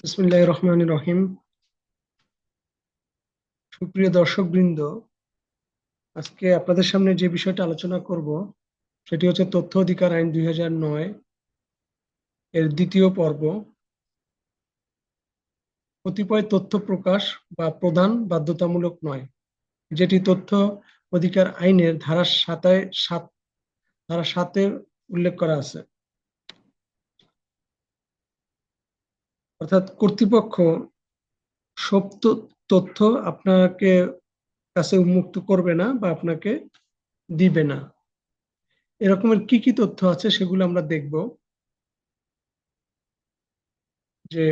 বিসমিল্লাহির রহমানির রহিম। সুপ্রিয় দর্শকবৃন্দ, আজকে আপনাদের সামনে যে বিষয়টা আলোচনা করব সেটি হচ্ছে তথ্য অধিকার আইন 2009 এর দ্বিতীয় পর্ব। কতিপয় তথ্য প্রকাশ বা প্রদান বাধ্যতামূলক নয়, যেটি তথ্য অধিকার আইনের ধারা 7 উল্লেখ করা আছে। অর্থাৎ কর্তৃপক্ষ সব তথ্য আপনাকে কাছে উন্মুক্ত করবে না বা আপনাকে দিবে না। এরকমের কি কি তথ্য আছে সেগুলো আমরা দেখব। যে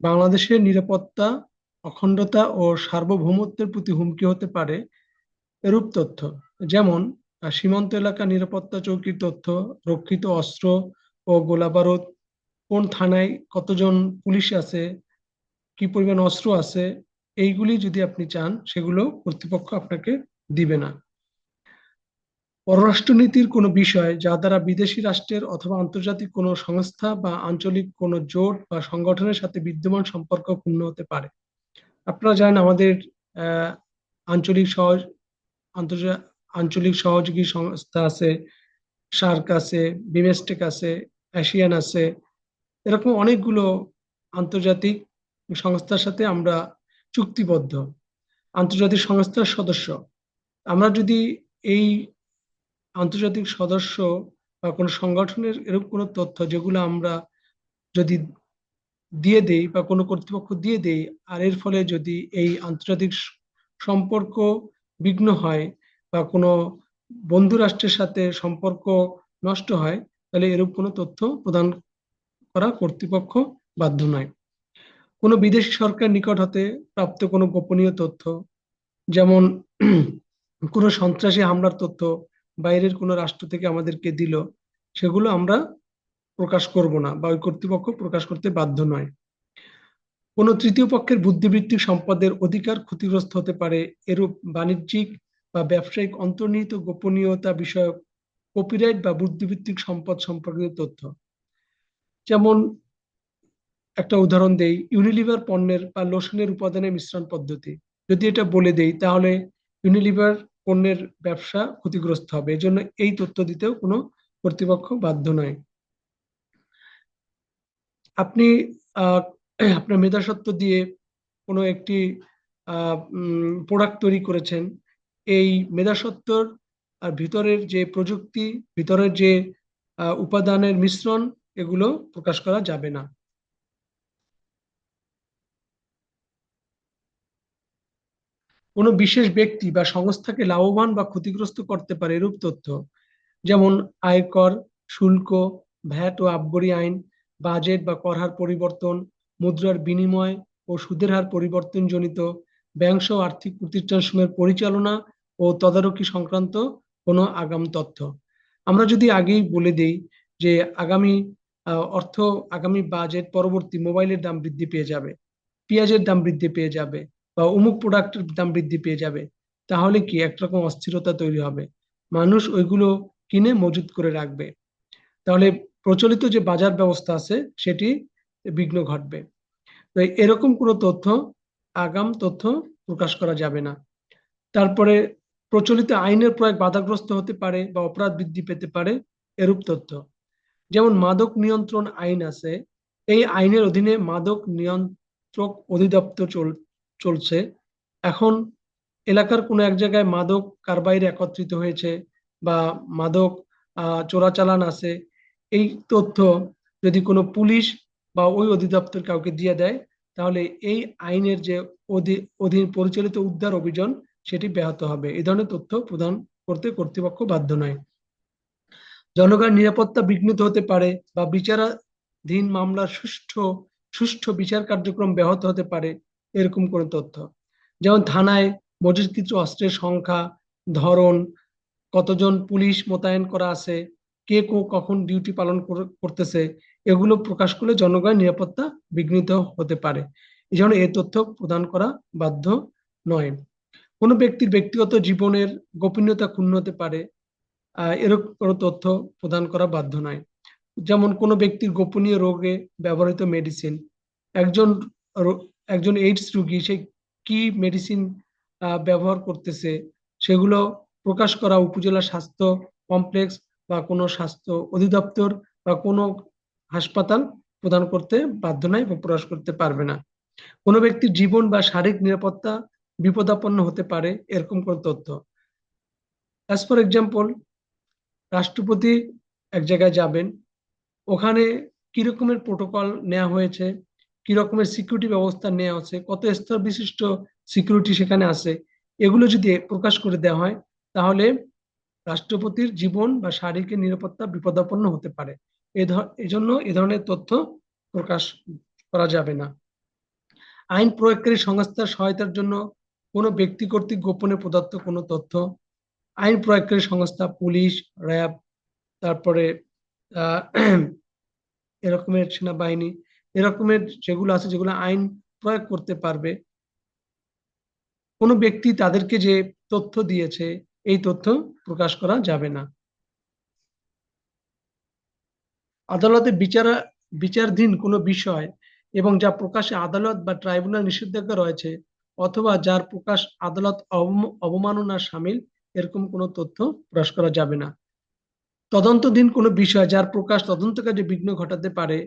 বাংলাদেশের নিরাপত্তা, অখণ্ডতা ও সার্বভৌমত্বের প্রতি হুমকি হতে পারে এরূপ তথ্য, যেমন সীমান্ত এলাকা নিরাপত্তা চৌকির তথ্য, রক্ষিত অস্ত্র ও গোলাবারুদ, কোন থানায় কতজন পুলিশ আছে, কি পরিমাণ অস্ত্র আছে, এইগুলি যদি আপনি চান সেগুলো কর্তৃপক্ষ আপনাকে দিবে না। পররাষ্ট্রনীতির কোনো বিষয় যা দ্বারা বিদেশি রাষ্ট্রের অথবা আন্তর্জাতিক কোনো সংস্থা বা আঞ্চলিক কোনো জোট বা সংগঠনের সাথে বিদ্যমান সম্পর্ক ক্ষুণ্ণ হতে পারে। আপনারা জানেন আমাদের আহ, আঞ্চলিক সহজ আন্তর্জা- আঞ্চলিক সহযোগী সংস্থা আছে, সার্ক আছে, বিমস্টেক আছে, এশিয়ান আছে, এরকম অনেকগুলো আন্তর্জাতিক সংস্থার সাথে আমরা চুক্তিবদ্ধ, আন্তর্জাতিক সংস্থার সদস্য। আমরা যদি এই আন্তর্জাতিক সদস্য বা কোনো সংগঠনের এরকম কোনো তথ্য যেগুলো আমরা যদি দিয়ে দেই বা কোনো কর্তৃপক্ষ দিয়ে দেই, আর এর ফলে যদি এই আন্তর্জাতিক সম্পর্ক বিঘ্ন হয় বা কোনো বন্ধু রাষ্ট্রের সাথে সম্পর্ক নষ্ট হয়, তাহলে এরূপ কোনো তথ্য প্রদান করা কর্তৃপক্ষ বাধ্য নয়। কোনো বিদেশি সরকার নিকট হতে প্রাপ্ত কোনো গোপনীয় তথ্য, যেমন কোনো সন্ত্রাসী হামলার তথ্য বাইরের কোনো রাষ্ট্র থেকে আমাদেরকে দিল, সেগুলো আমরা প্রকাশ করব না বা ওই কর্তৃপক্ষ প্রকাশ করতে বাধ্য নয়। কোনো তৃতীয় পক্ষের বুদ্ধিবৃত্তিক সম্পদের অধিকার ক্ষতিগ্রস্ত হতে পারে এরূপ বাণিজ্যিক বা ব্যবসায়িক অন্তর্নিহিত গোপনীয়তা বিষয়ক কপিরাইট বা বুদ্ধিবৃত্তিক সম্পদ সম্পর্কিত তথ্য। যেমন একটা উদাহরণ দেই, ইউনিলিভার পণ্যের বা লোশনের উপাদানের মিশ্রণ পদ্ধতি যদি এটা বলে দেই, তাহলে ইউনিলিভার পণ্যের ব্যবসা ক্ষতিগ্রস্ত হবে। এজন্য এই তথ্য দিতেও কোনো কর্তৃপক্ষ বাধ্য নয়। আপনি আহ, আপনার মেধাস্বত্ব দিয়ে কোনো একটি প্রোডাক্ট তৈরি করেছেন, এই মেধাস্বত্বর আর ভিতরের যে প্রযুক্তি, ভিতরের যে উপাদানের মিশ্রণ, এগুলো প্রকাশ করা যাবে না। কোনো বিশেষ ব্যক্তি বা সংস্থাকে লাভবান বা ক্ষতিগ্রস্ত করতে পারে এরূপ তথ্য, যেমন আয়কর, শুল্ক, ভ্যাট ও আবগারি আইন, বাজেট বা কর হার পরিবর্তন, মুদ্রার বিনিময় ও সুদের হার পরিবর্তনজনিত, ব্যাংক সহ আর্থিক প্রতিষ্ঠানসমূহের পরিচালনা ও তদারকি সংক্রান্ত কোনো আগাম তথ্য। আমরা যদি আগেই বলে দেই যে আগামী আগামী বাজেট পরবর্তী মোবাইলের দাম বৃদ্ধি পেয়ে যাবে, পেঁয়াজের দাম বৃদ্ধি পেয়ে যাবে, বা অমুক প্রোডাক্টের দাম বৃদ্ধি পেয়ে যাবে, তাহলে কি একরকম অস্থিরতা তৈরি হবে, মানুষ ওইগুলো কিনে মজুত করে রাখবে। তাহলে প্রচলিত যে বাজার ব্যবস্থা আছে সেটি বিঘ্ন ঘটবে। তো এরকম কোনো তথ্য, আগাম তথ্য প্রকাশ করা যাবে না। তারপরে প্রচলিত আইনের প্রয়োগ বাধাগ্রস্ত হতে পারে বা অপরাধ বৃদ্ধি পেতে পারে এরূপ তথ্য, যেমন মাদক নিয়ন্ত্রণ আইন আছে, এই আইনের অধীনে মাদক নিয়ন্ত্রক অধিদপ্তর চলছে। এখন এলাকার কোনো এক জায়গায় মাদক কারবাইরে একত্রিত হয়েছে বা মাদক চোরাচালান আছে, এই তথ্য যদি কোনো পুলিশ বা ওই অধিদপ্তর কাউকে দিয়ে দেয়, তাহলে এই আইনের যে অধীন পরিচালিত উদ্ধার অভিযান সেটি ব্যাহত হবে। এই ধরনের তথ্য প্রদান করতে কর্তৃপক্ষ বাধ্য নয়। জনগণের নিরাপত্তা বিঘ্নিত হতে পারে বা বিচারাধীন মামলার সুষ্ঠু বিচার কার্যক্রম ব্যাহত হতে পারে এরকম কোনো তথ্য, যেমন থানায় মজুতকৃত অস্ত্রের সংখ্যা, ধরন, কতজন পুলিশ মোতায়েন করা আছে, কে কখন ডিউটি পালন করতেছে, এগুলো প্রকাশ করলে জনগণের নিরাপত্তা বিঘ্নিত হতে পারে। এই জন্য এই তথ্য প্রদান করা বাধ্য নয়। কোনো ব্যক্তির ব্যক্তিগত জীবনের গোপনীয়তা ক্ষুণ্ণ হতে পারে, এরকম কোনো তথ্য প্রদান করা বাধ্য নয়। যেমন কোনো ব্যক্তির গোপনীয় রোগে ব্যবহৃত মেডিসিন, একজন একজন এইডস রোগী সে কি মেডিসিন ব্যবহার করতেছে সেগুলো প্রকাশ করা উপজেলা স্বাস্থ্য কমপ্লেক্স বা কোনো স্বাস্থ্য অধিদপ্তর বা কোনো হাসপাতাল প্রদান করতে বাধ্য নয় বা প্রকাশ করতে পারবে না। কোনো ব্যক্তির জীবন বা শারীরিক নিরাপত্তা বিপদাপন্ন হতে পারে এরকম কোন তথ্য, অ্যাজ ফর এক্সাম্পল, রাষ্ট্রপতি এক জায়গায় যাবেন, ওখানে কি রকমের প্রোটোকল নেওয়া হয়েছে, কি রকমের সিকিউরিটি ব্যবস্থা নেওয়া হচ্ছে, কত স্তর বিশিষ্ট সিকিউরিটি সেখানে আছে, এগুলো যদি প্রকাশ করে দেওয়া হয় তাহলে রাষ্ট্রপতির জীবন বা শারীরিক নিরাপত্তা বিপদাপন্ন হতে পারে। এজন্য এ ধরনের তথ্য প্রকাশ করা যাবে না। আইন প্রয়োগকারী সংস্থার সহায়তার জন্য কোনো ব্যক্তি কর্তৃক গোপনে প্রদত্ত কোনো তথ্য, আইন প্রয়োগকারী সংস্থা পুলিশ, র্যাব, তারপরে আহ এরকমের সেনাবাহিনী, এরকমের যেগুলো আছে যেগুলো আইন প্রয়োগ করতে পারবে, কোনো ব্যক্তি তাদেরকে যে তথ্য দিয়েছে এই তথ্য প্রকাশ করা যাবে না। আদালতে বিচারাধীন কোনো বিষয় এবং যা প্রকাশে আদালত বা ট্রাইব্যুনাল নিষেধাজ্ঞা রয়েছে অথবা যার প্রকাশ আদালত অবমাননার সামিল এরকম কোনো তথ্য প্রকাশ করা যাবে না। তদন্তাধীন কোনো বিষয় যার প্রকাশ তদন্ত কাজে বিঘ্ন ঘটাতে পারে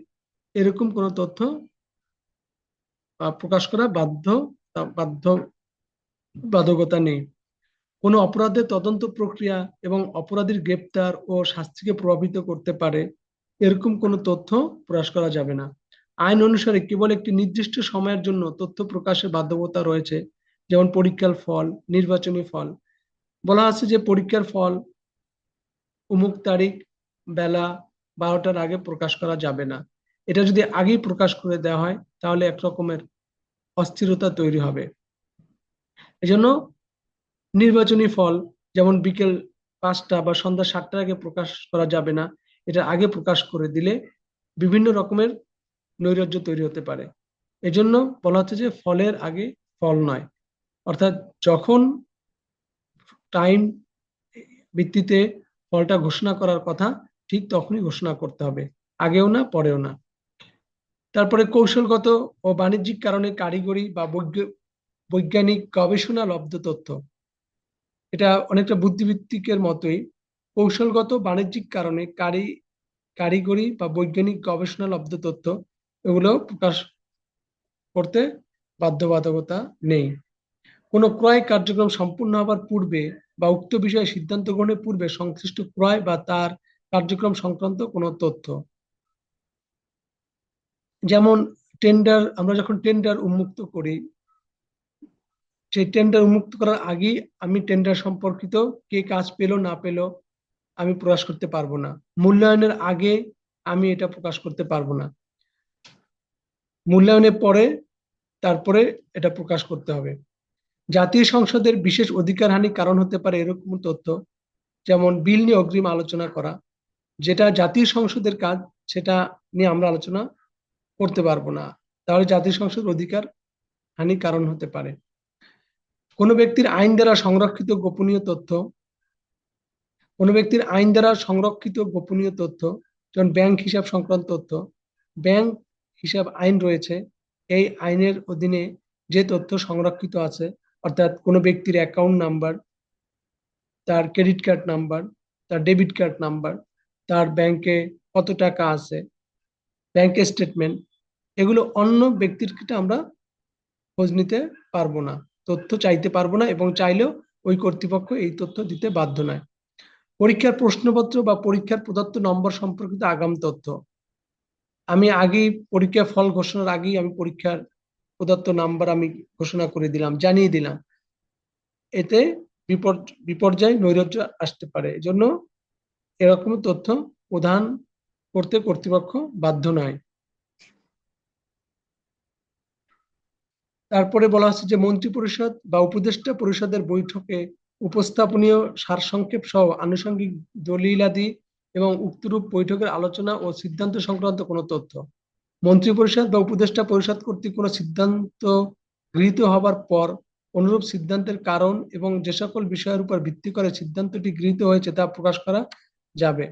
এরকম কোনো তথ্য প্রকাশ করা বাধ্য বাধ্যকতা নেই। কোনো অপরাধের তদন্ত প্রক্রিয়া এবং অপরাধীর গ্রেপ্তার ও শাস্তিকে প্রভাবিত করতে পারে এরকম কোনো তথ্য প্রকাশ করা যাবে না। আইন অনুসারে কেবল একটি নির্দিষ্ট সময়ের জন্য তথ্য প্রকাশের বাধ্যবাধকতা রয়েছে, যেমন পরীক্ষার ফল, নির্বাচনী ফল। বলা আছে যে পরীক্ষার ফল অমুক তারিখ বেলা 12টার আগে প্রকাশ করা যাবে না। এটা যদি আগেই প্রকাশ করে দেওয়া হয় তাহলে একরকমের অস্থিরতা তৈরি হবে। এজন্য নির্বাচনী ফল যেমন বিকেল 5টা বা সন্ধ্যা 7টার আগে প্রকাশ করা যাবে না। এটা আগে প্রকাশ করে দিলে বিভিন্ন রকমের নৈরাজ্য তৈরি হতে পারে। এজন্য বলা হচ্ছে যে ফলের আগে ফল নয়, অর্থাৎ যখন টাইম ভিত্তিতে ফলটা ঘোষণা করার কথা ঠিক তখনই ঘোষণা করতে হবে, আগেও না পরেও না। তারপরে কৌশলগত ও বাণিজ্যিক কারণে কারিগরি বা বৈজ্ঞানিক গবেষণা লব্ধ তথ্য, এটা অনেকটা বুদ্ধিবৃত্তিকের মতোই। কৌশলগত বাণিজ্যিক কারণে কারিগরি বা বৈজ্ঞানিক গবেষণা লব্ধ তথ্য এগুলো প্রকাশ করতে বাধ্যবাধকতা নেই। কোনো ক্রয় কার্যক্রম সম্পূর্ণ হবার পূর্বে বা উক্ত বিষয়ে সিদ্ধান্ত গ্রহণের পূর্বে সংশ্লিষ্ট ক্রয় বা তার কার্যক্রম সংক্রান্ত কোনো তথ্য, যেমন টেন্ডার, আমরা যখন টেন্ডার উন্মুক্ত করি সেই টেন্ডার উন্মুক্ত করার আগেই আমি টেন্ডার সম্পর্কিত কে কাজ পেলো না পেলো আমি প্রকাশ করতে পারবো না। মূল্যায়নের আগে আমি এটা প্রকাশ করতে পারবো না, মূল্যায়নের পরে তারপরে এটা প্রকাশ করতে হবে। জাতীয় সংসদের বিশেষ অধিকারহানির কারণ হতে পারে এরকম তথ্য, যেমন বিল নিয়ে অগ্রিম আলোচনা করা, যেটা জাতীয় সংসদের কাজ সেটা নিয়ে আমরা আলোচনা করতে পারবো না, তাহলে জাতীয় সংসদ অধিকার হানির কারণ হতে পারে। কোনো ব্যক্তির আইন দ্বারা সংরক্ষিত গোপনীয় তথ্য, কোনো ব্যক্তির আইন দ্বারা সংরক্ষিত গোপনীয় তথ্য, যেমন ব্যাংক হিসাব সংক্রান্ত তথ্য। ব্যাংক হিসাব আইন রয়েছে, এই আইনের অধীনে যে তথ্য সংরক্ষিত আছে, অর্থাৎ কোনো ব্যক্তির অ্যাকাউন্ট নাম্বার, তার ক্রেডিট কার্ড নাম্বার, তার ডেবিট কার্ড নাম্বার, তার ব্যাংকে কত টাকা আছে, ব্যাংক স্টেটমেন্ট, এগুলো অন্য ব্যক্তির ক্ষেত্রে আমরা খোঁজ নিতে পারবো না, তথ্য চাইতে পারবো না, এবং চাইলেও ওই কর্তৃপক্ষ এই তথ্য দিতে বাধ্য নয়। পরীক্ষার প্রশ্নপত্র বা পরীক্ষার প্রদত্ত নম্বর সম্পর্কিত আগাম তথ্য, আমি আগেই পরীক্ষার ফল ঘোষণার আগেই আমি পরীক্ষার প্রদত্ত নাম্বার আমি ঘোষণা করে দিলাম, জানিয়ে দিলাম, এতে বিপর্যয় নৈরাজ্য আসতে পারে। এজন্য এরকম তথ্য প্রদান করতে কর্তৃপক্ষ বাধ্য নয়। তারপরে বলা হচ্ছে যে মন্ত্রিপরিষদ বা উপদেষ্টা পরিষদের বৈঠকে উপস্থাপনীয় সারসংক্ষেপ সহ আনুষঙ্গিক দলিলাদি এবং উক্তরূপ বৈঠকের আলোচনা ও সিদ্ধান্ত সংক্রান্ত কোনো তথ্য, মন্ত্রিপরিষদ বা উপদেষ্টা পরিষদ কর্তৃক কোনো সিদ্ধান্ত গৃহীত হবার পর অনুরূপ সিদ্ধান্তের কারণ এবং যে সকল বিষয়ের উপর ভিত্তি করে সিদ্ধান্তটি গৃহীত হয়েছে তা প্রকাশ করা যাবে।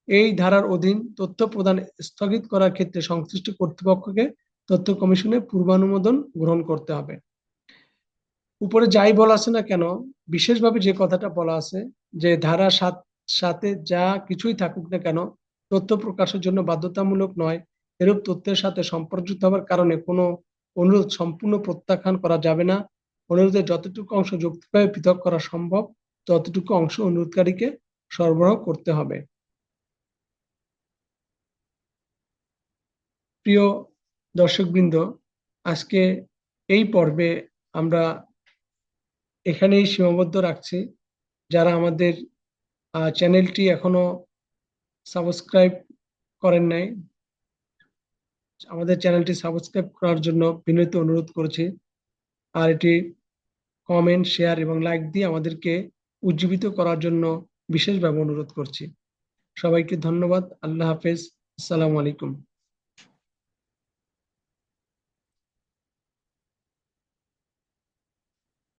এই ধারার অধীন তথ্য প্রদান স্থগিত করার ক্ষেত্রে সংশ্লিষ্ট কর্তৃপক্ষকে তথ্য কমিশনের পূর্বানুমোদন গ্রহণ করতে হবে। উপরে যাই বলা আছে না কেন, বিশেষভাবে যে কথাটা বলা আছে যে ধারা 7 যা কিছুই থাকুক না কেন, তথ্য প্রকাশের জন্য বাধ্যতামূলক নয়, এরূপ তথ্যের সাথে সম্পর্কিত হওয়ার কারণে কোনো অনুরোধ সম্পূর্ণ প্রত্যাখ্যান করা যাবে না। অনুরোধের যতটুকু অংশ যৌক্তিকভাবে পৃথক করা সম্ভব ততটুকু অংশ অনুরোধকারীকে সরবরাহ করতে হবে। প্রিয় দর্শকবৃন্দ, আজকে এই পর্বে আমরা এখানেই সীমাবদ্ধ রাখছি। যারা আমাদের চ্যানেলটি এখনো সাবস্ক্রাইব করেন নাই, আমাদের চ্যানেলটি সাবস্ক্রাইব করার জন্য বিনীত অনুরোধ করছি। আর এটি কমেন্ট, শেয়ার এবং লাইক দিয়ে আমাদেরকে উজ্জীবিত করার জন্য বিশেষভাবে অনুরোধ করছি। সবাইকে ধন্যবাদ। আল্লাহ হাফেজ। আসসালামু আলাইকুম।